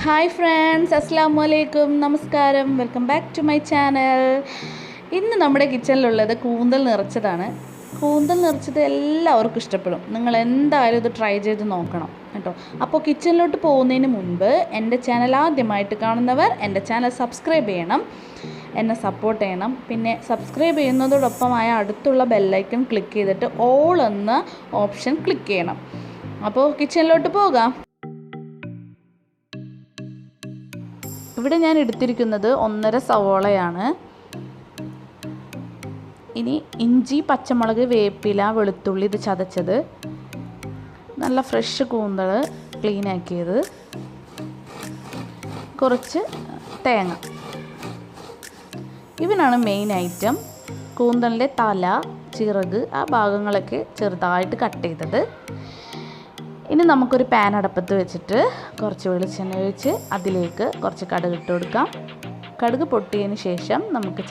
Hi friends, അസ്സലാമു അലൈക്കും, നമസ്കാരം. Welcome back to my channel. ഇന്ന് നമ്മുടെ കിച്ചണിലുള്ളത് കൂന്തൽ നിറച്ചതാണ്. കൂന്തൽ നിറച്ചത് എല്ലാവർക്കും ഇഷ്ടപ്പെടും. നിങ്ങൾ എന്തായാലും ഇത് ട്രൈ ചെയ്ത് നോക്കണം കേട്ടോ. അപ്പോൾ കിച്ചണിലോട്ട് പോകുന്നതിന് മുൻപ് എൻ്റെ ചാനൽ ആദ്യമായിട്ട് കാണുന്നവർ എൻ്റെ ചാനൽ സബ്സ്ക്രൈബ് ചെയ്യണം, എന്നെ സപ്പോർട്ട് ചെയ്യണം. പിന്നെ സബ്സ്ക്രൈബ് ചെയ്യുന്നതോടൊപ്പമായ അടുത്തുള്ള ബെല്ലൈക്കൺ ക്ലിക്ക് ചെയ്തിട്ട് ഓൾ എന്ന ഓപ്ഷൻ ക്ലിക്ക് ചെയ്യണം. അപ്പോൾ കിച്ചണിലോട്ട് പോകാം. ഇവിടെ ഞാൻ എടുത്തിരിക്കുന്നത് 1.5 സവോളയാണ്. ഇനി ഇഞ്ചി, പച്ചമുളക്, വേപ്പില, വെളുത്തുള്ളി ഇത് ചതച്ചത്, നല്ല ഫ്രഷ് കൂന്തൽ ക്ലീൻ ആക്കിയത്, കുറച്ച് തേങ്ങ. ഇവനാണ് മെയിൻ ഐറ്റം. കൂന്തലിൻ്റെ തല, ചിറക് ആ ഭാഗങ്ങളൊക്കെ ചെറുതായിട്ട് കട്ട് ചെയ്തത്. ഇനി നമുക്കൊരു പാൻ അടപ്പത്ത് വെച്ചിട്ട് കുറച്ച് വെളിച്ചെണ്ണ ഒഴിച്ച് അതിലേക്ക് കുറച്ച് കടുക് ഇട്ട് കൊടുക്കാം. കടുക് പൊട്ടിയതിന് ശേഷം നമുക്ക്